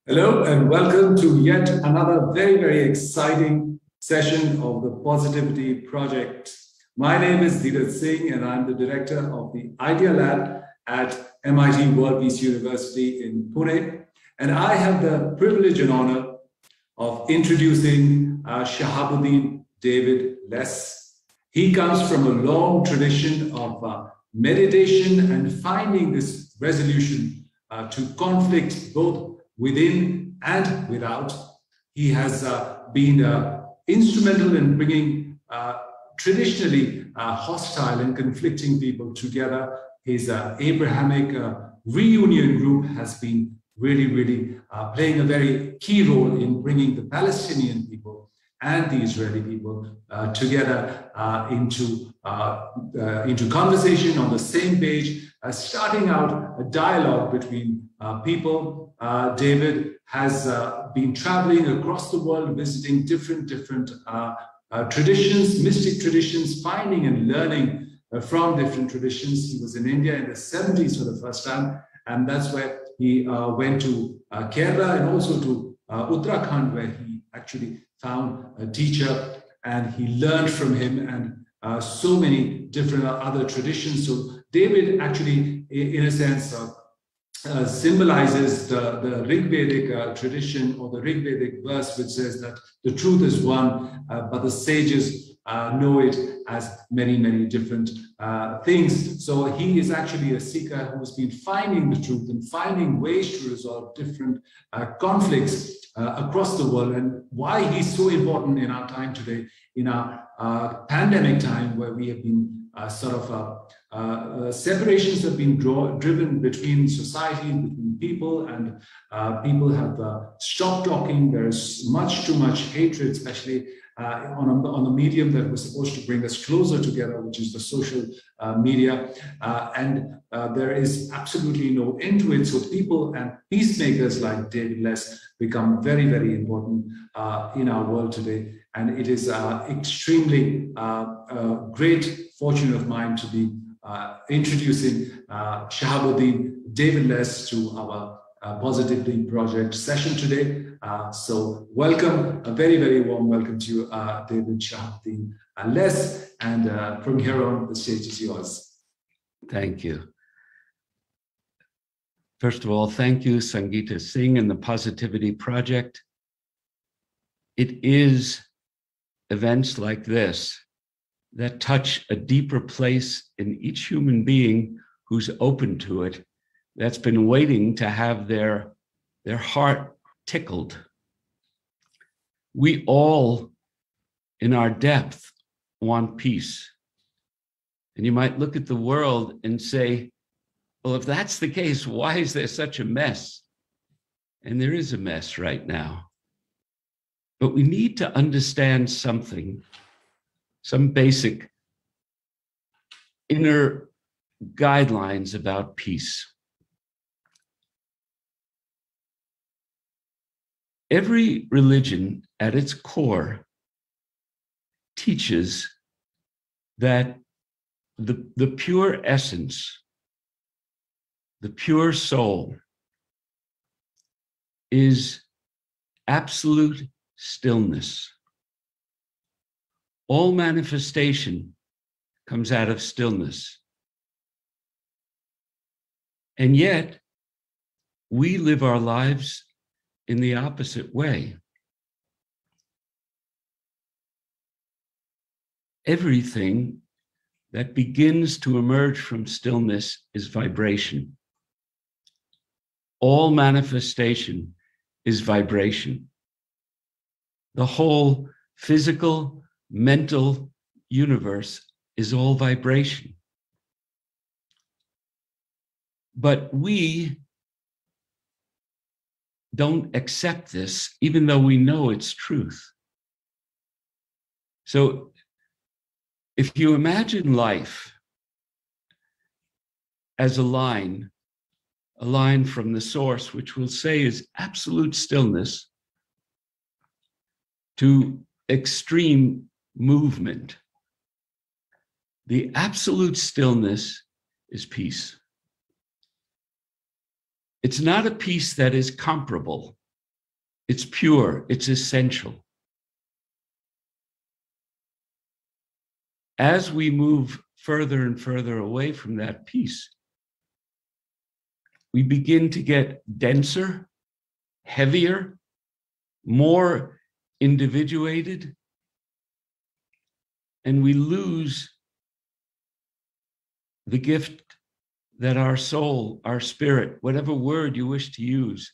Hello and welcome to yet another very exciting session of the Positivity Project. My name is Dheeraj Singh and I'm the director of the Idea Lab at MIT World Peace University in Pune. And I have the privilege and honor of introducing Shahabuddin David Less. He comes from a long tradition of meditation and finding this resolution to conflict both within and without. He has been instrumental in bringing traditionally hostile and conflicting people together. His Abrahamic reunion group has been really playing a very key role in bringing the Palestinian people and the Israeli people together into conversation on the same page, starting out a dialogue between people. David has been traveling across the world, visiting different traditions, mystic traditions, finding and learning from different traditions. He was in India in the 70s for the first time, and that's where he went to Kerala and also to Uttarakhand, where he actually found a teacher and he learned from him and so many different other traditions. So David actually, in a sense, symbolizes the Rig Vedic tradition, or the Rig Vedic verse, which says that the truth is one, but the sages know it as many different things. So he is actually a seeker who has been finding the truth and finding ways to resolve different conflicts across the world, and why he's so important in our time today, in our pandemic time, where we have been separations have been driven between society, between people, and people have stopped talking. There's too much hatred, especially on the medium that was supposed to bring us closer together, which is the social media, and there is absolutely no end to it. So people and peacemakers like David Less become very important in our world today, and it is extremely great fortune of mine to be introducing Shahabuddin David Less to our Positively Project session today. So welcome, a very warm welcome to you, David Shahabuddin Less, and from here on, the stage is yours. Thank you. First of all, thank you, Sangeeta Singh and the Positivity Project. It is events like this that touch a deeper place in each human being who's open to it, that's been waiting to have their heart tickled. We all, in our depth, want peace. And you might look at the world and say, well, if that's the case, why is there such a mess? And there is a mess right now. But we need to understand something, some basic inner guidelines about peace. Every religion at its core teaches that the pure essence, the pure soul, is absolute stillness. All manifestation comes out of stillness. And yet, we live our lives in the opposite way. Everything that begins to emerge from stillness is vibration. All manifestation is vibration. The whole physical, mental universe is all vibration. But we don't accept this, even though we know it's truth. So if you imagine life as a line from the source, which we'll say is absolute stillness, to extreme movement, the absolute stillness is peace. It's not a peace that is comparable. It's pure, it's essential. As we move further and further away from that peace, we begin to get denser, heavier, more individuated, and we lose the gift that our soul, our spirit, whatever word you wish to use,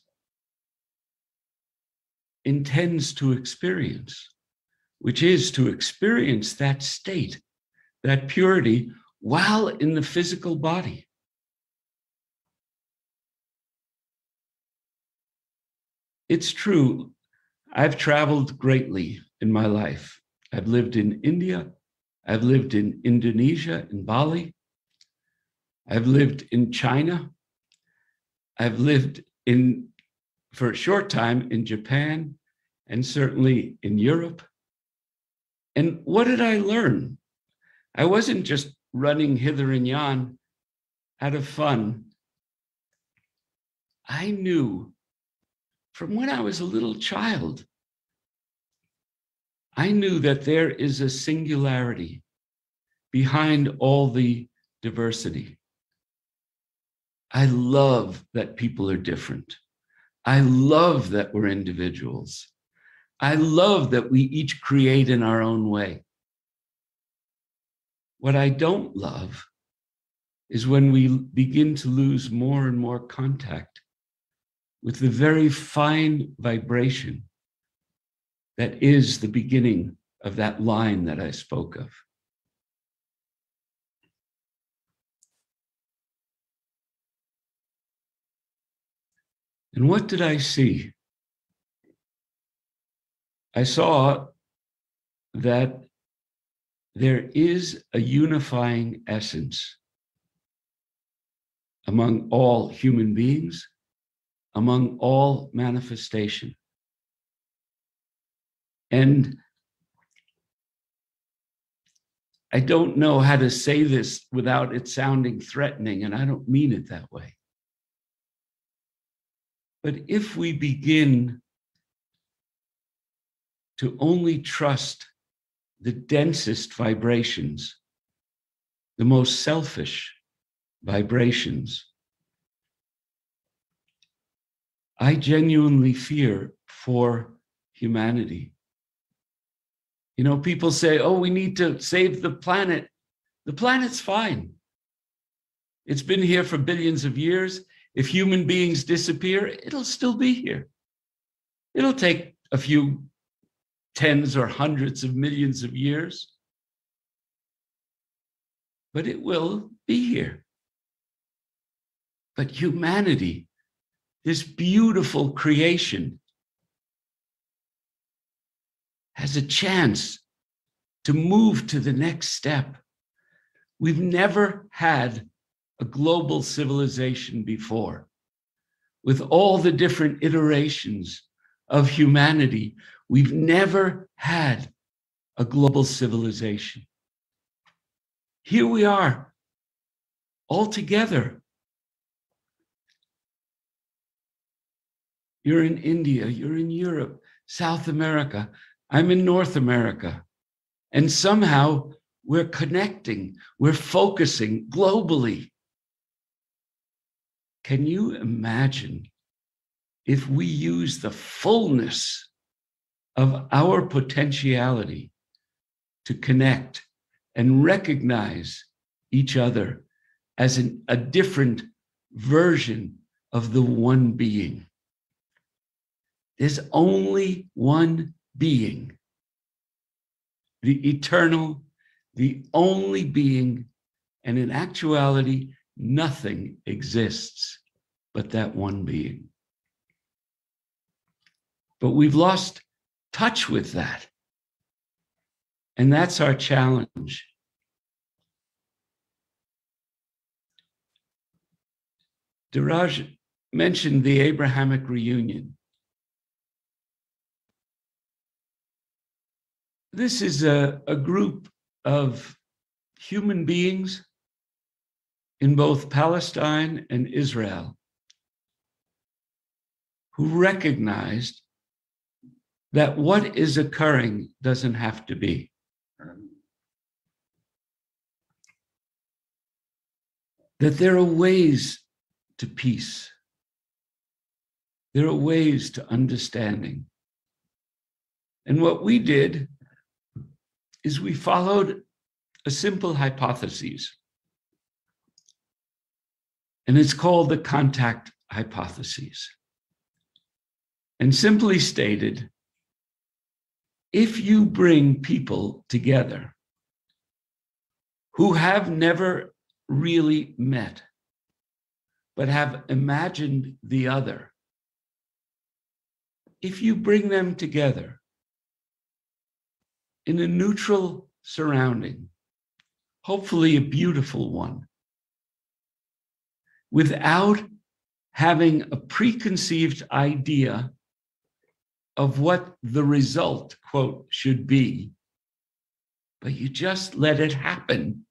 intends to experience, which is to experience that state, that purity, while in the physical body. It's true, I've traveled greatly in my life. I've lived in India, I've lived in Indonesia, in Bali, I've lived in China, I've lived for a short time in Japan, and certainly in Europe. And what did I learn? I wasn't just running hither and yon out of fun. I knew from when I was a little child, I knew that there is a singularity behind all the diversity. I love that people are different. I love that we're individuals. I love that we each create in our own way. What I don't love is when we begin to lose more and more contact with the very fine vibration that is the beginning of that line that I spoke of. And what did I see? I saw that there is a unifying essence among all human beings, among all manifestation. And I don't know how to say this without it sounding threatening, and I don't mean it that way. But if we begin to only trust the densest vibrations, the most selfish vibrations, I genuinely fear for humanity. You know, people say, oh, we need to save the planet. The planet's fine. It's been here for billions of years. If human beings disappear, it'll still be here. It'll take a few tens or hundreds of millions of years, but it will be here. But humanity, this beautiful creation, has a chance to move to the next step. We've never had a global civilization before. With all the different iterations of humanity, we've never had a global civilization. Here we are, all together. You're in India, you're in Europe, South America, I'm in North America. And somehow we're connecting, we're focusing globally. Can you imagine if we use the fullness of our potentiality to connect and recognize each other as a different version of the one being? There's only one being, the eternal, the only being, and in actuality, nothing exists but that one being. But we've lost touch with that. And that's our challenge. Diraj mentioned the Abrahamic reunion. This is a group of human beings in both Palestine and Israel who recognized that what is occurring doesn't have to be. That there are ways to peace. There are ways to understanding. And what we did is we followed a simple hypothesis. And it's called the contact hypothesis. And simply stated, if you bring people together who have never really met, but have imagined the other, if you bring them together in a neutral surrounding, hopefully a beautiful one, without having a preconceived idea of what the result, quote, should be, but you just let it happen,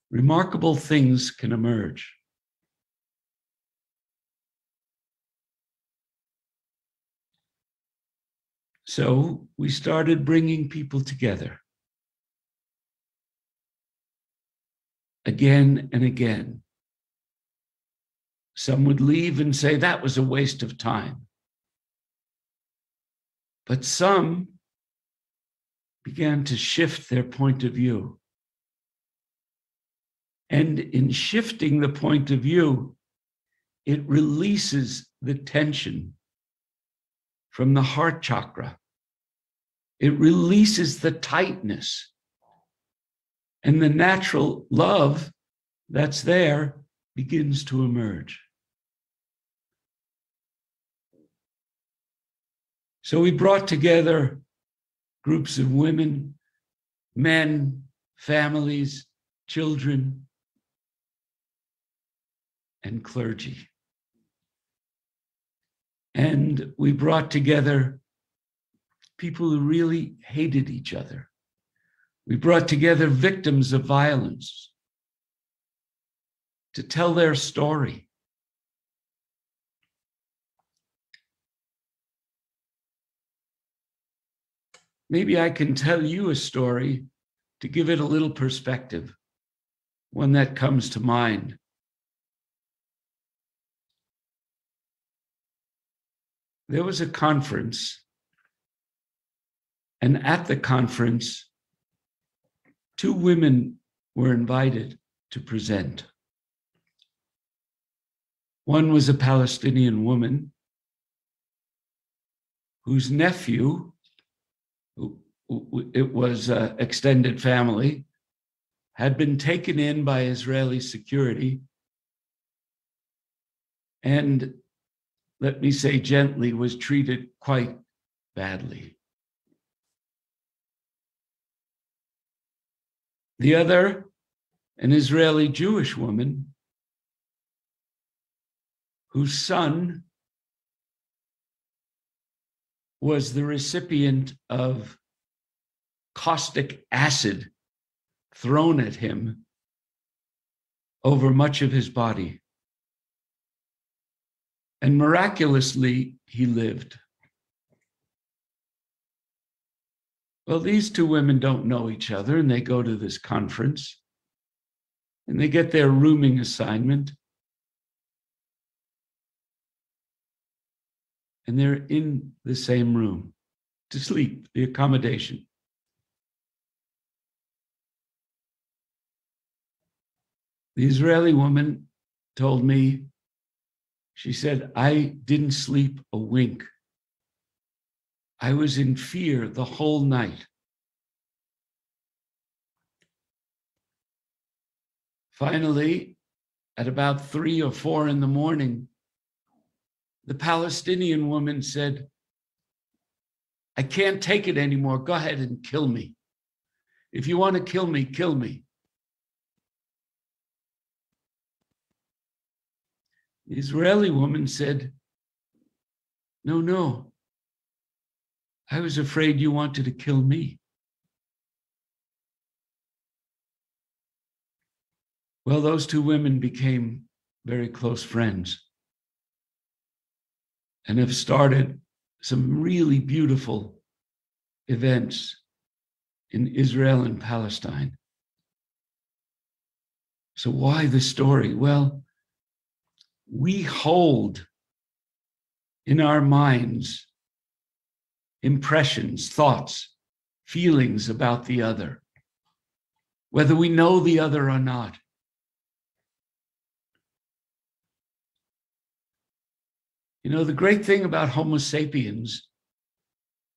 remarkable things can emerge. So we started bringing people together again and again. Some would leave and say that was a waste of time. But some began to shift their point of view. And in shifting the point of view, it releases the tension from the heart chakra. It releases the tightness. And the natural love that's there begins to emerge. So we brought together groups of women, men, families, children, and clergy. And we brought together people who really hated each other. We brought together victims of violence to tell their story. Maybe I can tell you a story to give it a little perspective, one that comes to mind. There was a conference, and at the conference, 2 women were invited to present. One was a Palestinian woman whose nephew, it was an extended family, had been taken in by Israeli security and, let me say gently, was treated quite badly. The other, an Israeli Jewish woman, whose son was the recipient of caustic acid thrown at him over much of his body. And miraculously, he lived. Well, these 2 women don't know each other, and they go to this conference, and they get their rooming assignment, and they're in the same room to sleep, the accommodation. The Israeli woman told me, she said, I didn't sleep a wink. I was in fear the whole night. Finally, at about 3 or 4 in the morning, the Palestinian woman said, I can't take it anymore. Go ahead and kill me. If you want to kill me, kill me. The Israeli woman said, no, I was afraid you wanted to kill me. Well, those 2 women became very close friends and have started some really beautiful events in Israel and Palestine. So why the story? Well, we hold in our minds impressions, thoughts, feelings about the other, whether we know the other or not. You know, the great thing about Homo sapiens,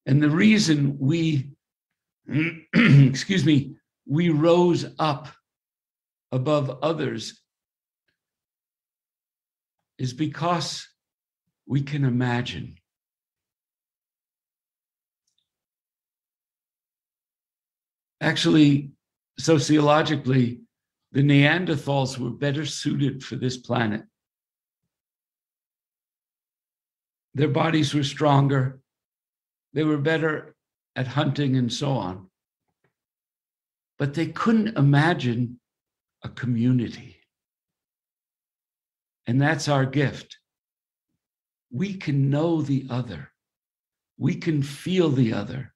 and the reason we, excuse me, we rose up above others is because we can imagine. Actually, sociologically, the Neanderthals were better suited for this planet. Their bodies were stronger. They were better at hunting and so on. But they couldn't imagine a community. And that's our gift. We can know the other. We can feel the other.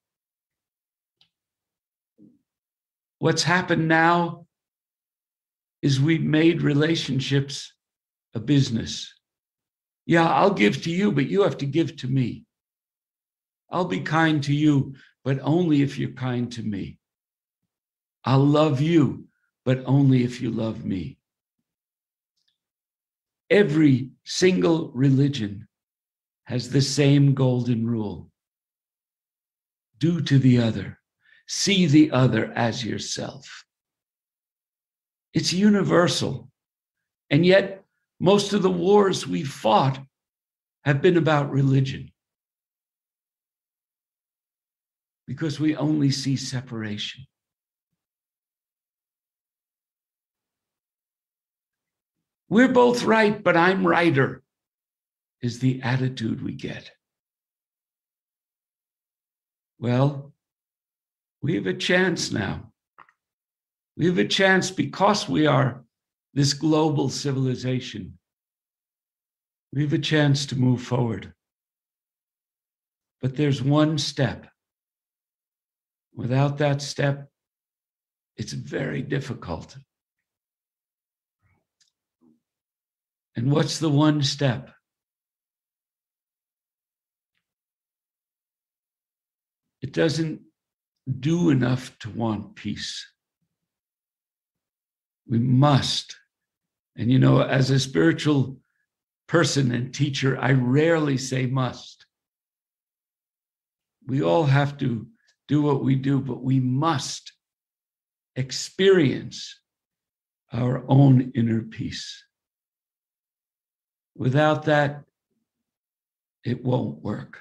What's happened now is we've made relationships a business. Yeah, I'll give to you, but you have to give to me. I'll be kind to you, but only if you're kind to me. I'll love you, but only if you love me. Every single religion has the same golden rule. Do to the other. See the other as yourself. It's universal. And yet, most of the wars we've fought have been about religion, because we only see separation. We're both right, but I'm righter, is the attitude we get. Well, we have a chance now. We have a chance because we are this global civilization. We have a chance to move forward. But there's one step. Without that step, it's very difficult. And what's the one step? It doesn't do enough to want peace. We must. And you know, as a spiritual person and teacher, I rarely say must. We all have to do what we do, but we must experience our own inner peace. Without that, it won't work.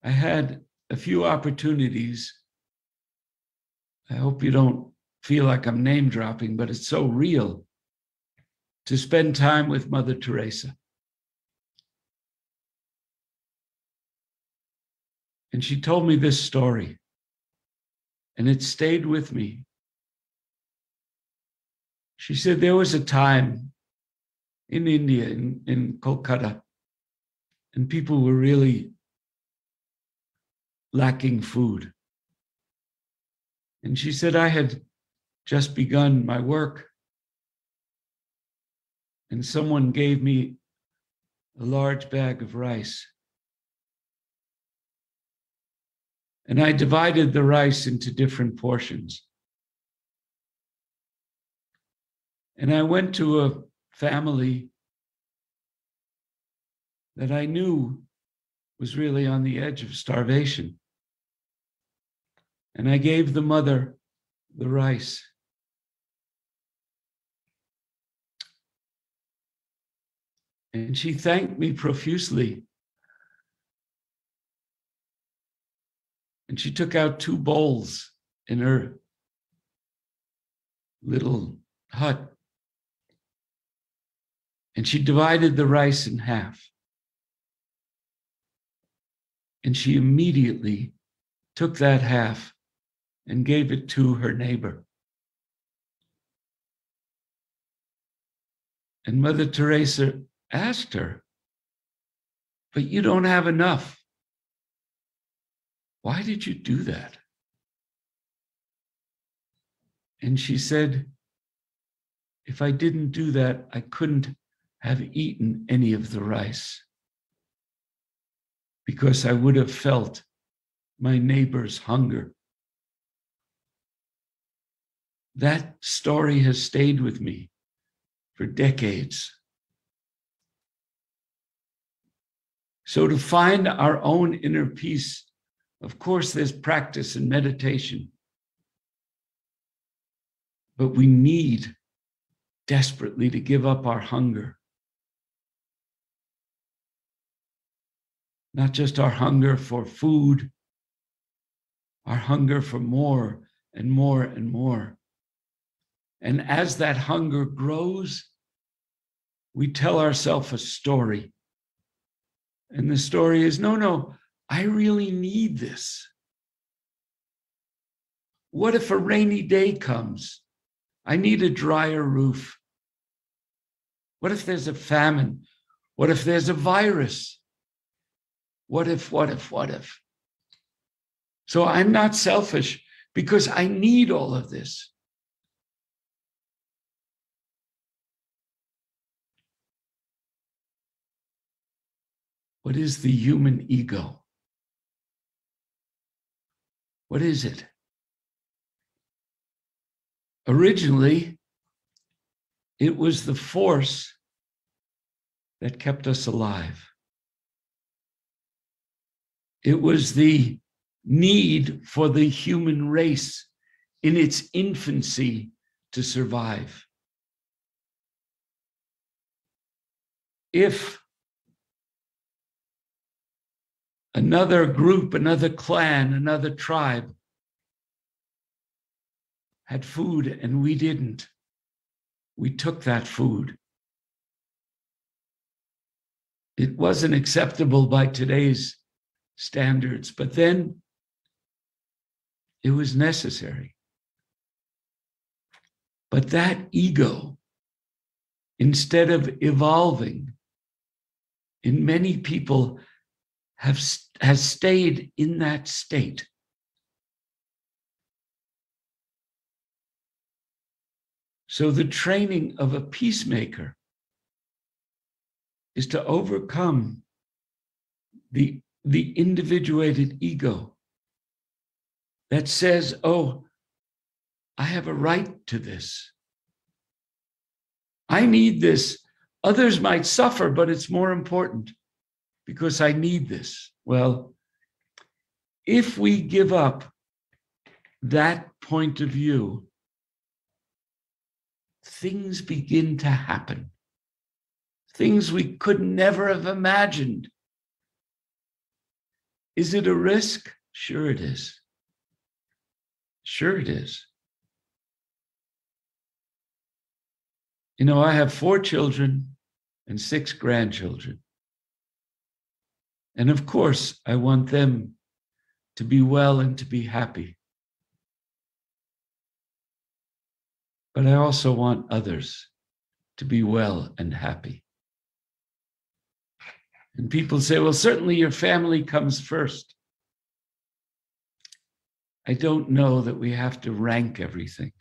I had a few opportunities. I hope you don't feel like I'm name dropping, but it's so real, to spend time with Mother Teresa. And she told me this story, and it stayed with me. She said there was a time in India, in Kolkata, and people were really lacking food. And she said, I had just begun my work, and someone gave me a large bag of rice. And I divided the rice into different portions. And I went to a family that I knew was really on the edge of starvation. And I gave the mother the rice. And she thanked me profusely. And she took out 2 bowls in her little hut. And she divided the rice in half. And she immediately took that half and gave it to her neighbor. And Mother Teresa asked her, but you don't have enough. Why did you do that? And she said, if I didn't do that, I couldn't have eaten any of the rice because I would have felt my neighbor's hunger. That story has stayed with me for decades. So to find our own inner peace, of course, there's practice and meditation. But we need desperately to give up our hunger. Not just our hunger for food, our hunger for more and more and more. And as that hunger grows, we tell ourselves a story. And the story is, no, I really need this. What if a rainy day comes? I need a drier roof. What if there's a famine? What if there's a virus? What if? So I'm not selfish because I need all of this. What is the human ego? What is it? Originally, it was the force that kept us alive. It was the need for the human race in its infancy to survive. If another group, another clan, another tribe had food and we didn't, we took that food. It wasn't acceptable by today's standards, but then it was necessary. But that ego, instead of evolving, in many people has stayed in that state. So the training of a peacemaker is to overcome the individuated ego that says, oh, I have a right to this. I need this. Others might suffer, but it's more important because I need this. Well, if we give up that point of view, things begin to happen. Things we could never have imagined. Is it a risk? Sure it is. Sure it is. You know, I have 4 children and 6 grandchildren. And of course, I want them to be well and to be happy. But I also want others to be well and happy. And people say, well, certainly your family comes first. I don't know that we have to rank everything.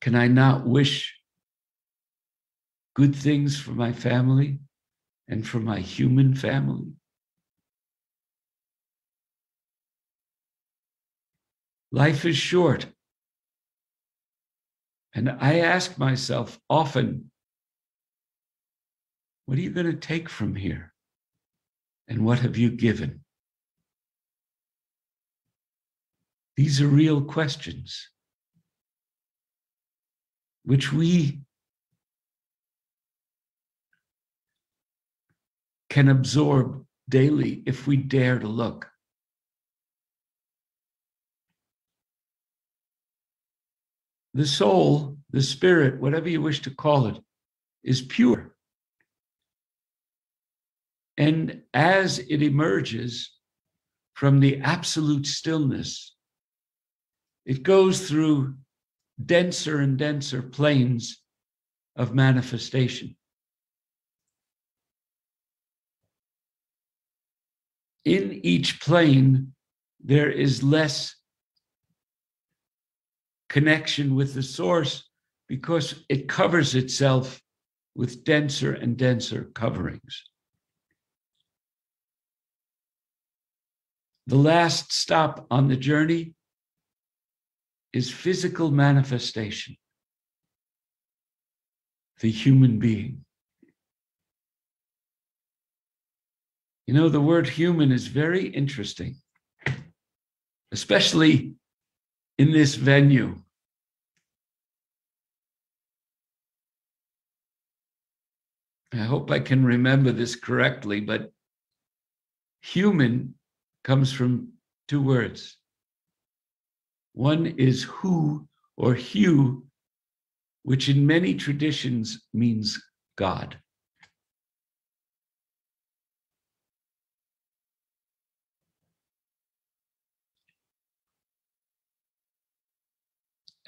Can I not wish good things for my family and for my human family? Life is short. And I ask myself often, what are you going to take from here? And what have you given? These are real questions, which we can absorb daily if we dare to look. The soul, the spirit, whatever you wish to call it, is pure. And as it emerges from the absolute stillness, it goes through denser and denser planes of manifestation. In each plane, there is less connection with the source because it covers itself with denser and denser coverings. The last stop on the journey is physical manifestation, the human being. You know, the word human is very interesting, especially in this venue. I hope I can remember this correctly, but human comes from two words. One is hu or hu, which in many traditions means God.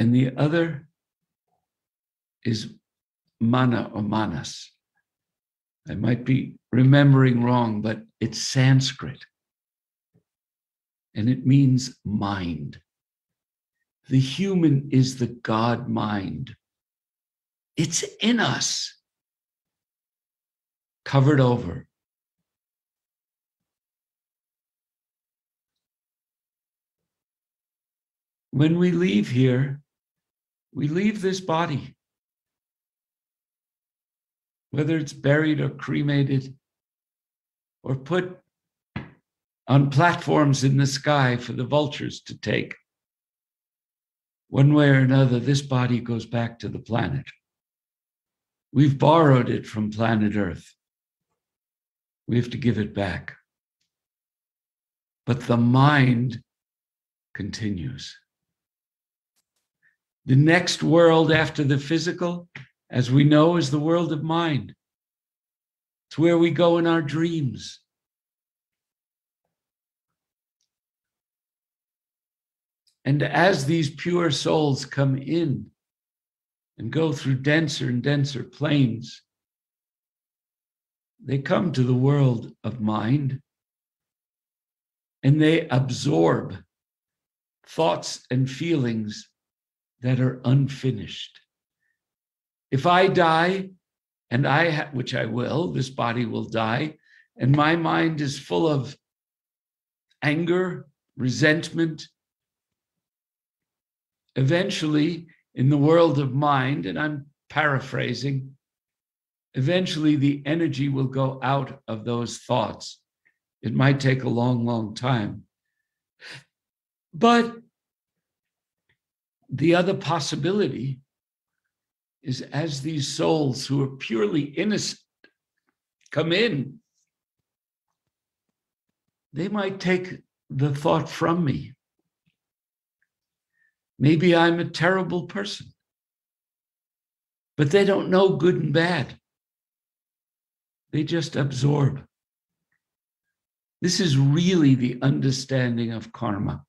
And the other is mana or manas. I might be remembering wrong, but it's Sanskrit. And it means mind. The human is the God mind. It's in us, covered over. When we leave here, we leave this body. Whether it's buried or cremated or put on platforms in the sky for the vultures to take. One way or another, this body goes back to the planet. We've borrowed it from planet Earth. We have to give it back. But the mind continues. The next world after the physical, as we know, is the world of mind. It's where we go in our dreams. And as these pure souls come in and go through denser and denser planes, they come to the world of mind and they absorb thoughts and feelings that are unfinished. If I die, and which I will, this body will die, and my mind is full of anger, resentment, eventually, in the world of mind, and I'm paraphrasing, eventually the energy will go out of those thoughts. It might take a long, long time. But the other possibility is as these souls who are purely innocent come in, they might take the thought from me. Maybe I'm a terrible person, but they don't know good and bad. They just absorb. This is really the understanding of karma.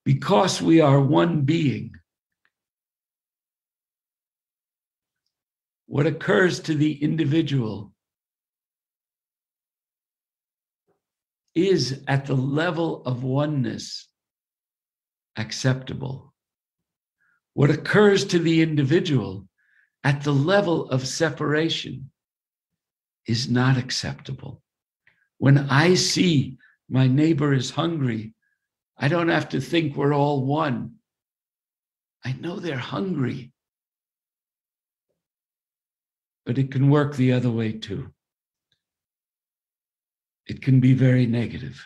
Because we are one being, what occurs to the individual is at the level of oneness acceptable. What occurs to the individual at the level of separation is not acceptable. When I see my neighbor is hungry, I don't have to think we're all one. I know they're hungry. But it can work the other way too. It can be very negative.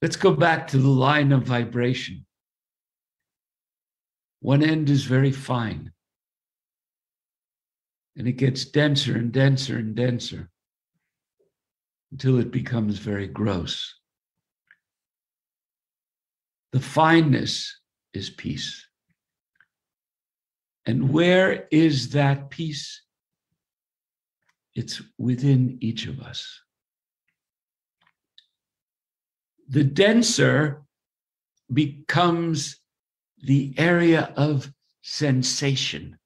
Let's go back to the line of vibration. One end is very fine, and it gets denser and denser and denser until it becomes very gross. The fineness is peace. And where is that peace? It's within each of us. the denser becomes the area of sensation.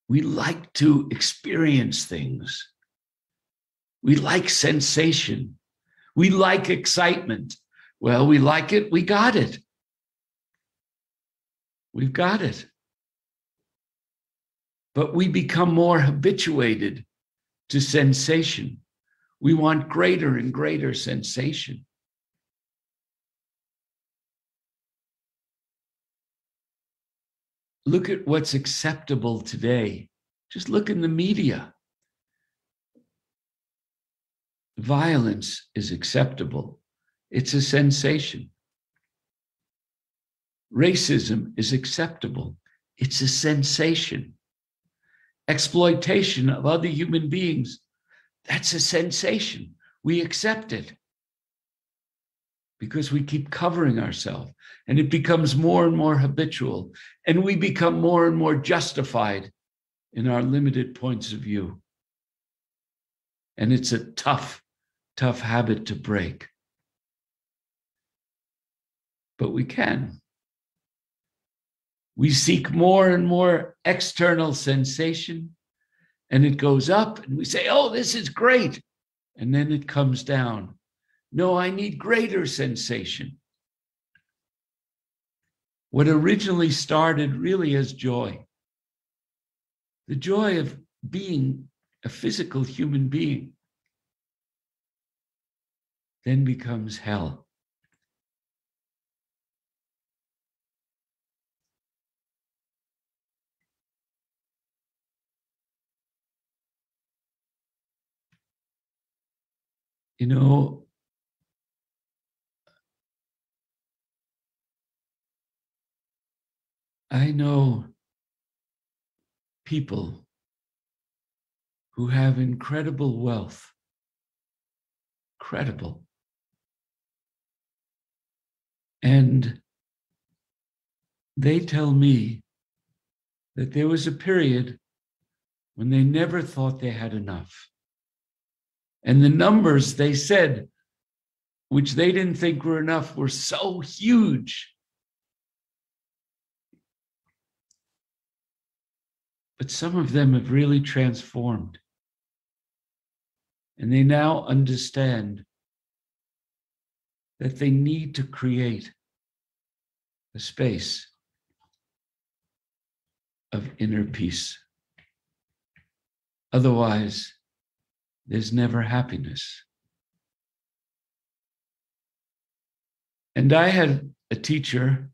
We like to experience things. We like sensation. We like excitement. Well, we like it, we got it. We've got it. But we become more habituated to sensation. We want greater and greater sensation. Look at what's acceptable today. Just look in the media. Violence is acceptable. It's a sensation. Racism is acceptable. It's a sensation. Exploitation of other human beings, that's a sensation. We accept it because we keep covering ourselves, and it becomes more and more habitual, and we become more and more justified in our limited points of view. And it's a tough, tough habit to break. But we can. We seek more and more external sensation, and it goes up, and we say, oh, this is great. And then it comes down. No, I need greater sensation. What originally started really as joy, the joy of being a physical human being, then becomes hell. You know, I know people who have incredible wealth, incredible. And they tell me that there was a period when they never thought they had enough. And the numbers they said, which they didn't think were enough, were so huge. But some of them have really transformed. And they now understand that they need to create a space of inner peace. Otherwise, there's never happiness. And I had a teacher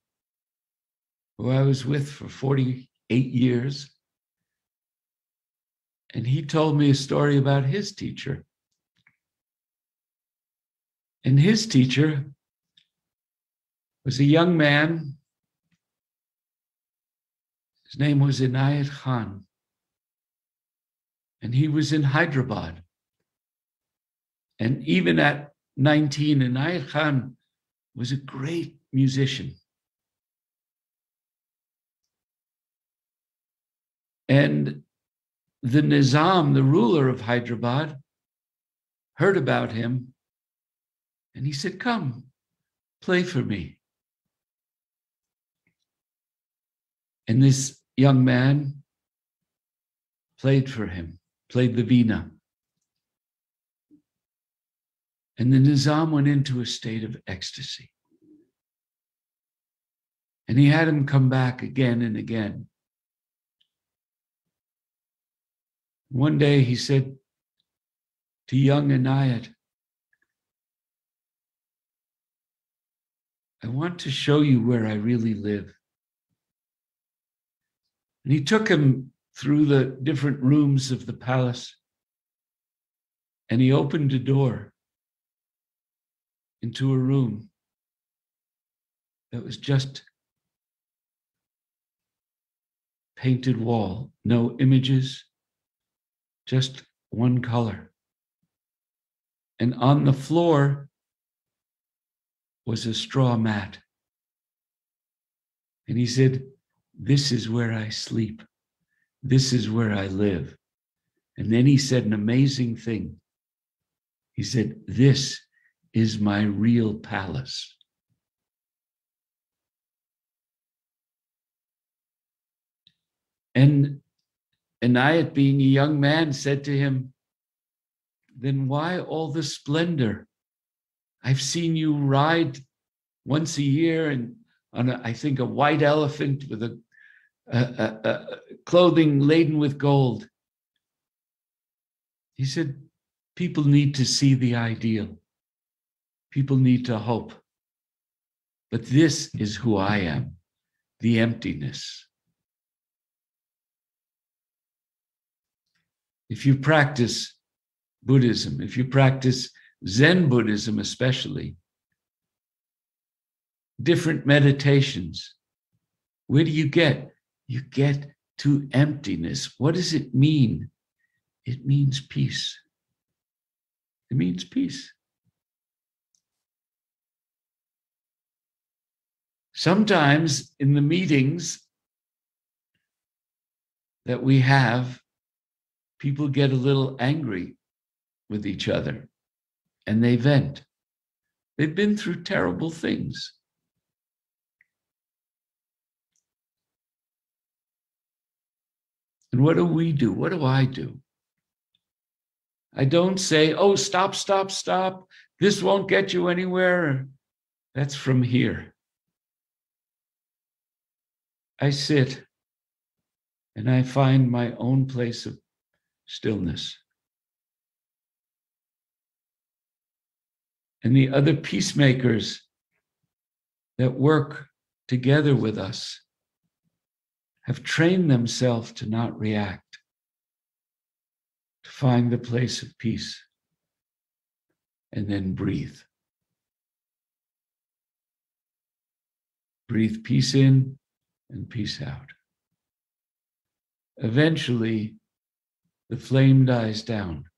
who I was with for 48 years. And he told me a story about his teacher. And his teacher was a young man. His name was Inayat Khan. And he was in Hyderabad. And even at 19, Inayat Khan was a great musician. And the Nizam, the ruler of Hyderabad, heard about him. And he said, come, play for me. And this young man played for him, played the veena. And the Nizam went into a state of ecstasy. And he had him come back again and again. One day he said to young Inayat, I want to show you where I really live. And he took him through the different rooms of the palace, and he opened a door into a room that was just painted wall, no images, just one color. And on the floor was a straw mat. And he said, this is where I sleep. This is where I live. And then he said an amazing thing. He said, "This is my real palace." And Anayat, being a young man, said to him, "Then why all the splendor? I've seen you ride once a year and on, I think, a white elephant with a clothing laden with gold." He said, "People need to see the ideal. People need to hope. But this is who I am, the emptiness." If you practice Buddhism, if you practice Zen Buddhism especially, different meditations, where do you get? You get to emptiness. What does it mean? It means peace. It means peace. Sometimes in the meetings that we have, people get a little angry with each other and they vent. They've been through terrible things. And what do we do? What do I do? I don't say, "Oh, stop, stop, stop. This won't get you anywhere." That's from here. I sit and I find my own place of stillness. And the other peacemakers that work together with us have trained themselves to not react, to find the place of peace, and then breathe. Breathe peace in and peace out. Eventually, the flame dies down.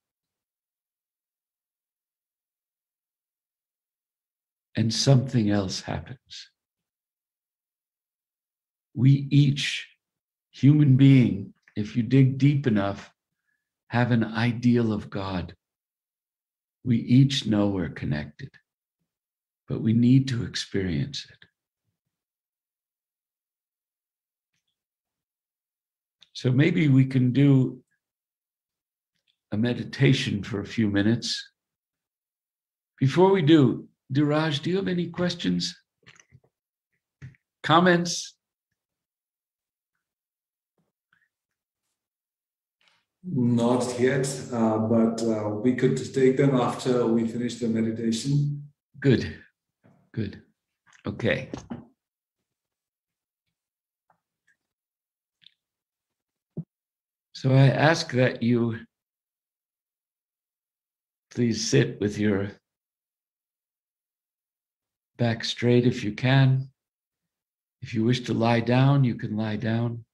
And something else happens. We each, human being, if you dig deep enough, have an ideal of God. We each know we're connected, but we need to experience it. So maybe we can do a meditation for a few minutes. Before we do, Dhiraj, do you have any questions? Comments? Not yet, but we could take them after we finish the meditation. Good, good. Okay. So I ask that you please sit with your back straight if you can. If you wish to lie down, you can lie down.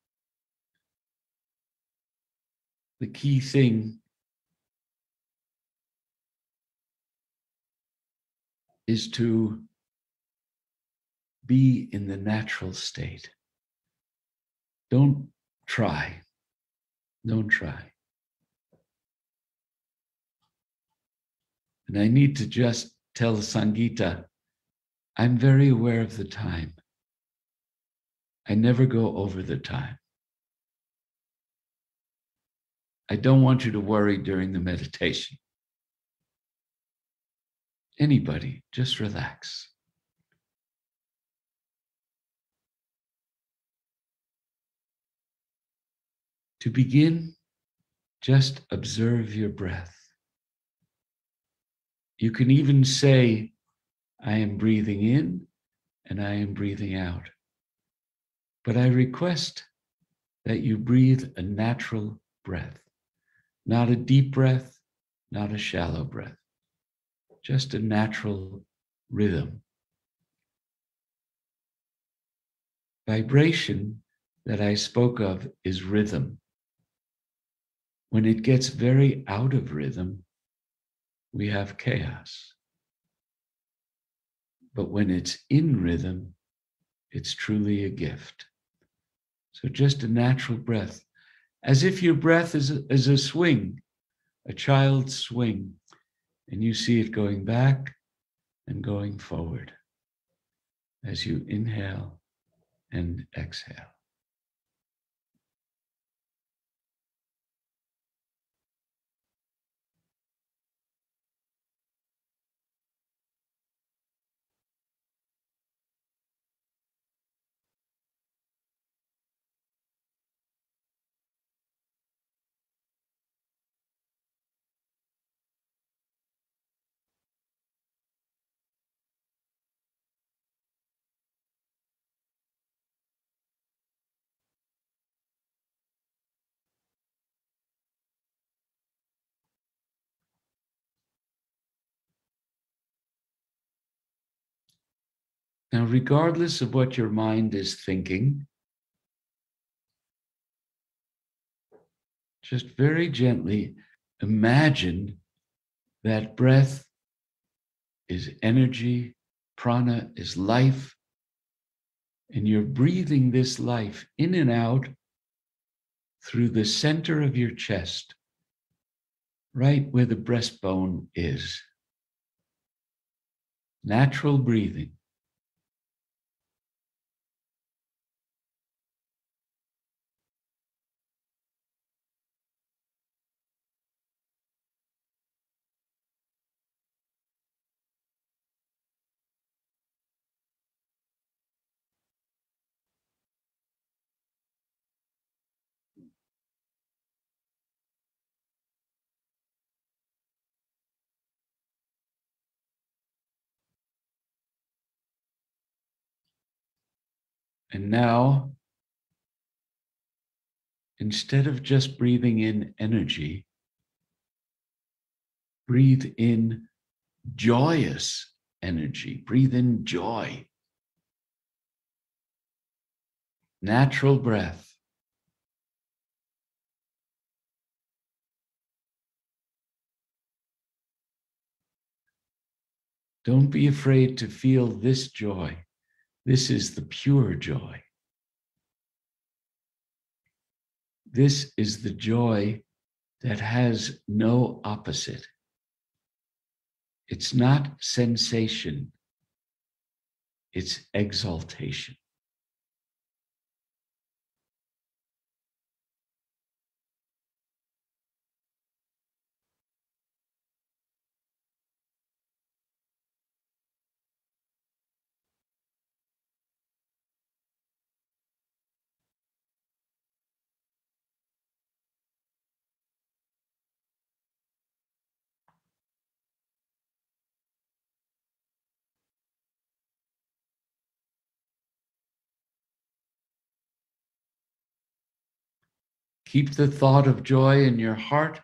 The key thing is to be in the natural state. Don't try. Don't try. And I need to just tell Sangeeta, I'm very aware of the time. I never go over the time. I don't want you to worry during the meditation. Anybody, just relax. To begin, just observe your breath. You can even say, I am breathing in and I am breathing out. But I request that you breathe a natural breath, not a deep breath, not a shallow breath, just a natural rhythm. Vibration that I spoke of is rhythm. When it gets very out of rhythm, we have chaos. But when it's in rhythm, it's truly a gift. So just a natural breath, as if your breath is a swing, a child's swing. And you see it going back and going forward as you inhale and exhale. Now, regardless of what your mind is thinking, just very gently imagine that breath is energy, prana is life, and you're breathing this life in and out through the center of your chest, right where the breastbone is. Natural breathing. And now, instead of just breathing in energy, breathe in joyous energy. Breathe in joy. Natural breath. Don't be afraid to feel this joy. This is the pure joy. This is the joy that has no opposite. It's not sensation, it's exaltation. Keep the thought of joy in your heart.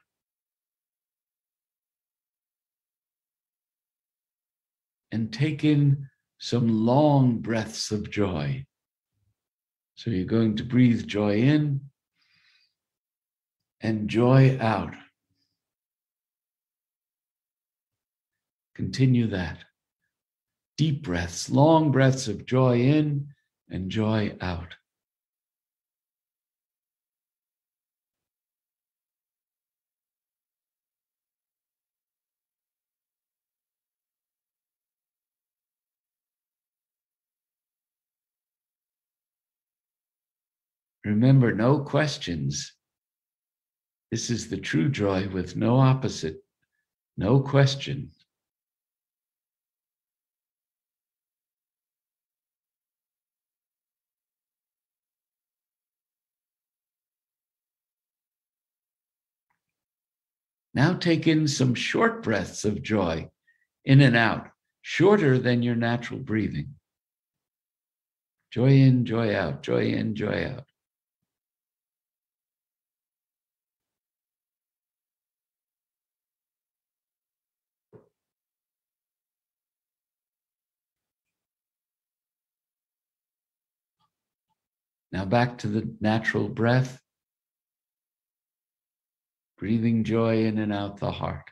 And take in some long breaths of joy. So you're going to breathe joy in and joy out. Continue that. Deep breaths, long breaths of joy in and joy out. Remember, no questions. This is the true joy with no opposite, no question. Now take in some short breaths of joy, in and out, shorter than your natural breathing. Joy in, joy out, joy in, joy out. Now back to the natural breath, breathing joy in and out the heart.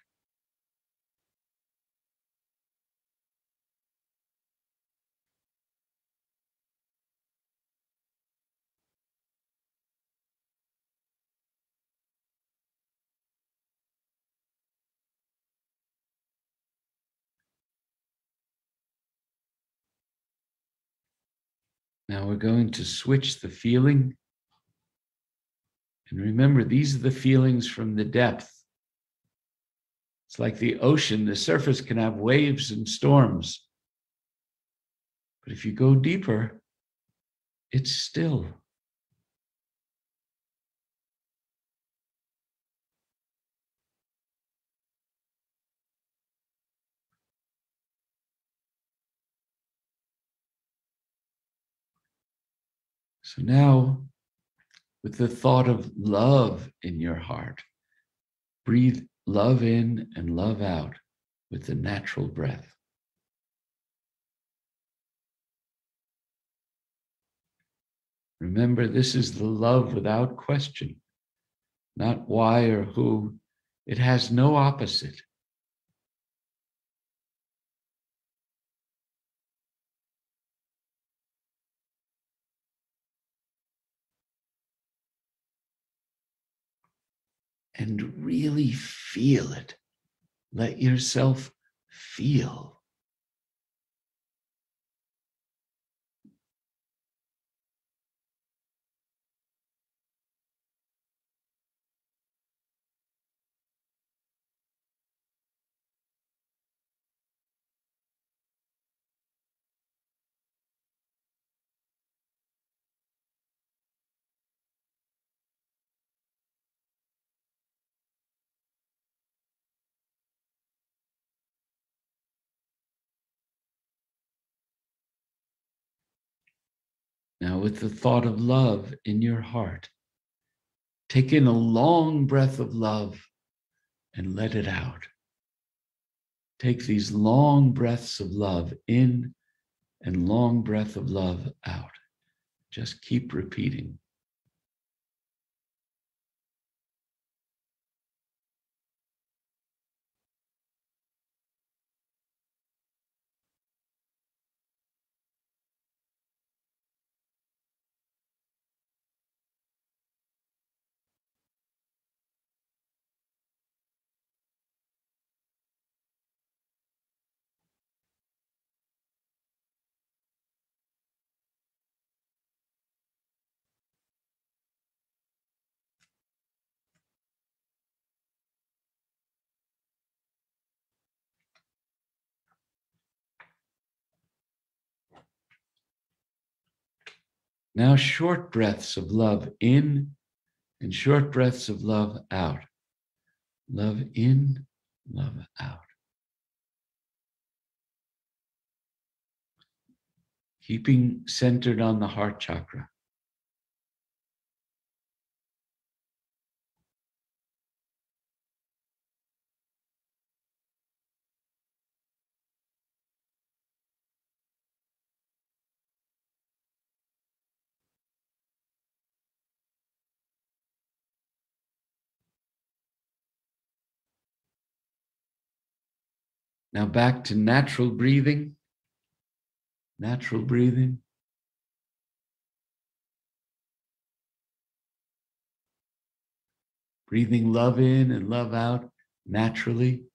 Now we're going to switch the feeling. And remember, these are the feelings from the depth. It's like the ocean. The surface can have waves and storms. But if you go deeper, it's still. So now, with the thought of love in your heart, breathe love in and love out with the natural breath. Remember, this is the love without question, not why or who. It has no opposite. And really feel it. Let yourself feel. Now, with the thought of love in your heart, take in a long breath of love and let it out. Take these long breaths of love in and long breath of love out. Just keep repeating. Now, short breaths of love in and short breaths of love out. Love in, love out. Keeping centered on the heart chakra. Now back to natural breathing. Natural breathing. Breathing love in and love out naturally.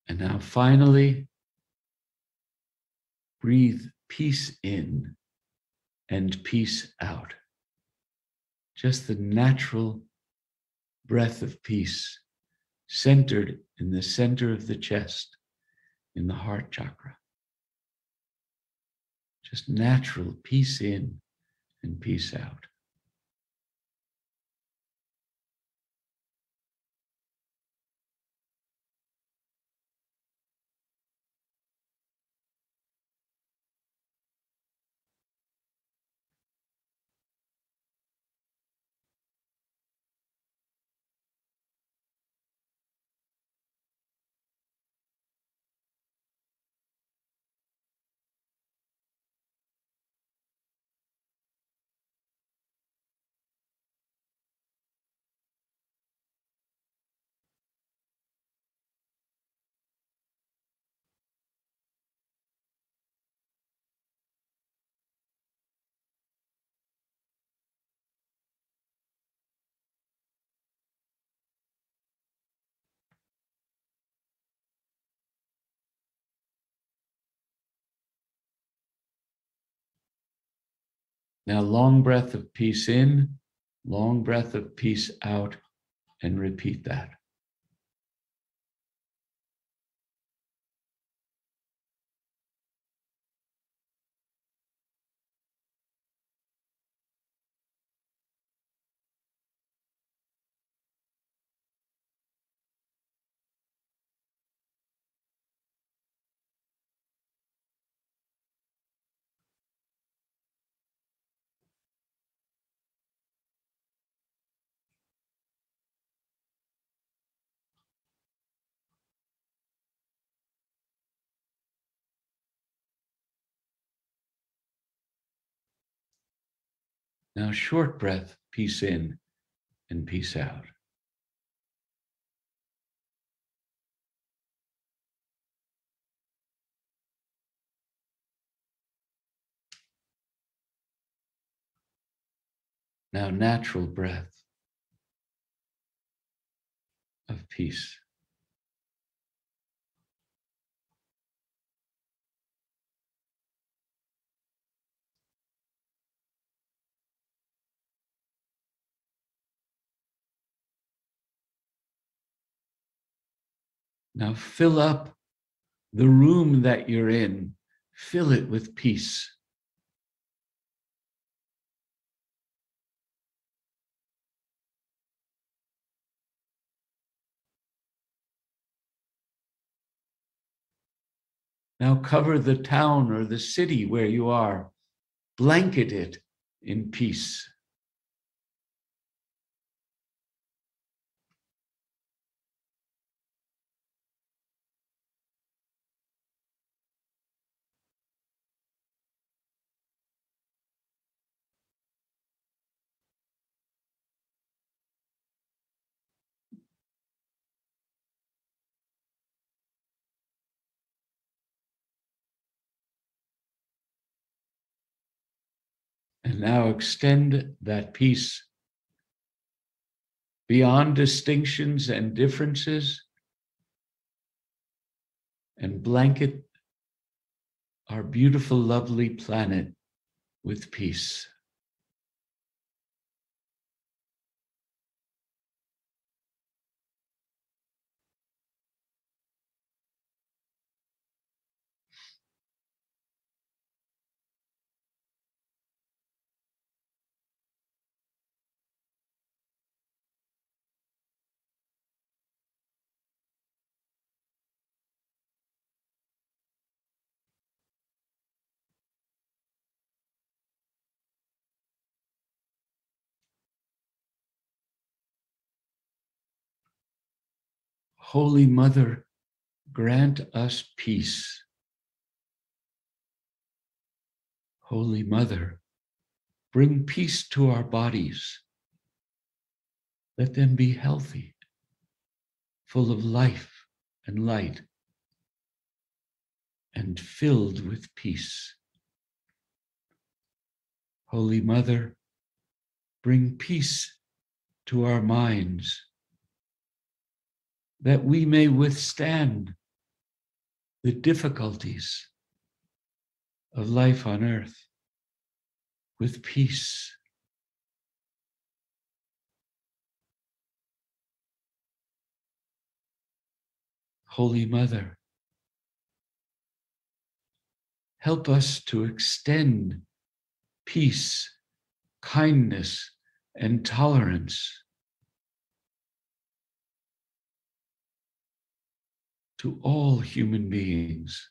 And now finally, breathe peace in and peace out. Just the natural breath of peace, centered in the center of the chest, in the heart chakra. Just natural peace in and peace out. Now, long breath of peace in, long breath of peace out, and repeat that. Now, short breath, peace in and peace out. Now, natural breath of peace. Now, fill up the room that you're in, fill it with peace. Now cover the town or the city where you are, blanket it in peace. And now extend that peace beyond distinctions and differences and blanket our beautiful, lovely planet with peace. Holy Mother, grant us peace. Holy Mother, bring peace to our bodies. Let them be healthy, full of life and light, and filled with peace. Holy Mother, bring peace to our minds, that we may withstand the difficulties of life on earth with peace. Holy Mother, help us to extend peace, kindness, and tolerance to all human beings.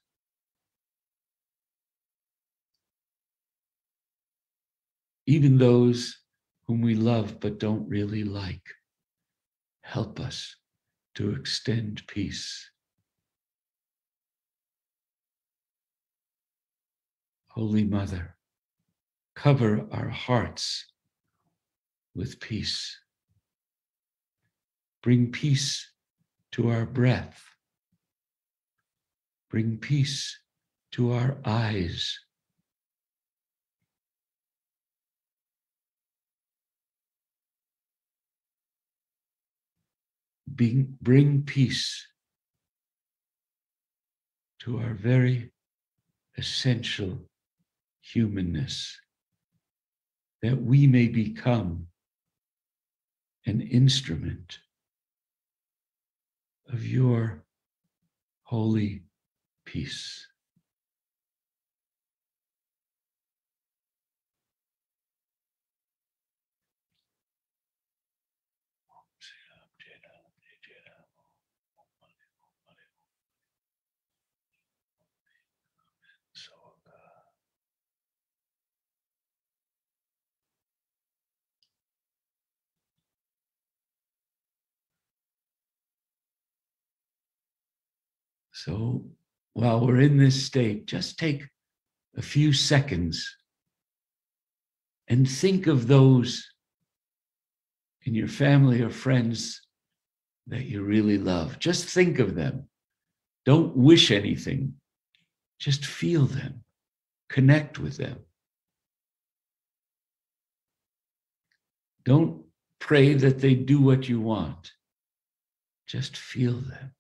Even those whom we love but don't really like. Help us to extend peace. Holy Mother, cover our hearts with peace. Bring peace to our breath. Bring peace to our eyes. Bring peace to our very essential humanness. that we may become an instrument of your holy peace. So while we're in this state, just take a few seconds and think of those in your family or friends that you really love. Just think of them. Don't wish anything. Just feel them. Connect with them. Don't pray that they do what you want. Just feel them.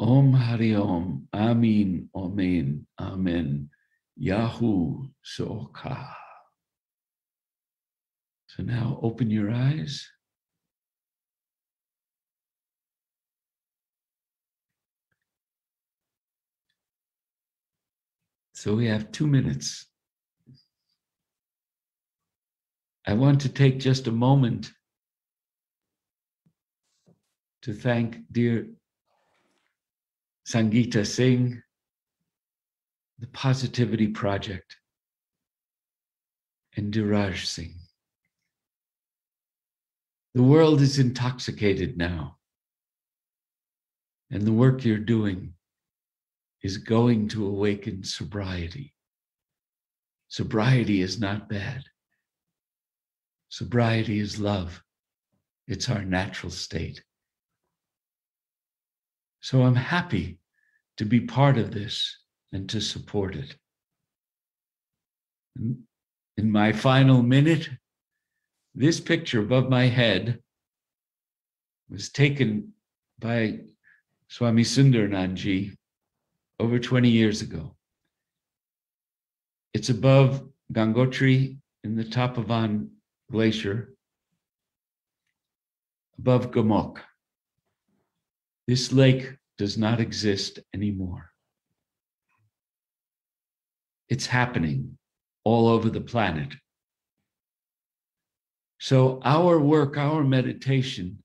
Om Hari Om, Amin, Omen, Amen, Yahu Soka. So now open your eyes. So we have 2 minutes. I want to take just a moment to thank dear Sangeeta Singh, the Positivity Project, and Diraj Singh. The world is intoxicated now, and the work you're doing is going to awaken sobriety. Sobriety is not bad. Sobriety is love. It's our natural state. So I'm happy to be part of this and to support it. In my final minute, this picture above my head was taken by Swami Sundaranandji over 20 years ago. It's above Gangotri in the Tapavan Glacier, above Gamok. This lake does not exist anymore. It's happening all over the planet. So our work, our meditation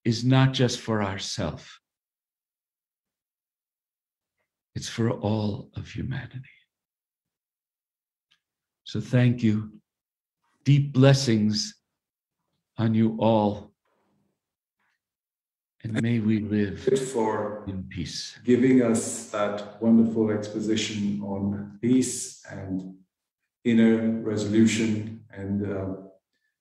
is not just for ourselves. It's for all of humanity. So thank you. Deep blessings on you all. And may we live for in peace. Giving us that wonderful exposition on peace and inner resolution and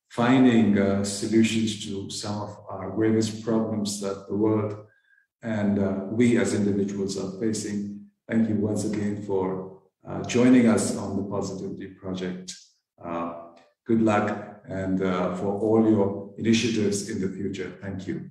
finding solutions to some of our gravest problems that the world and we as individuals are facing. Thank you once again for joining us on the Positivity Project. Good luck and for all your initiatives in the future. Thank you.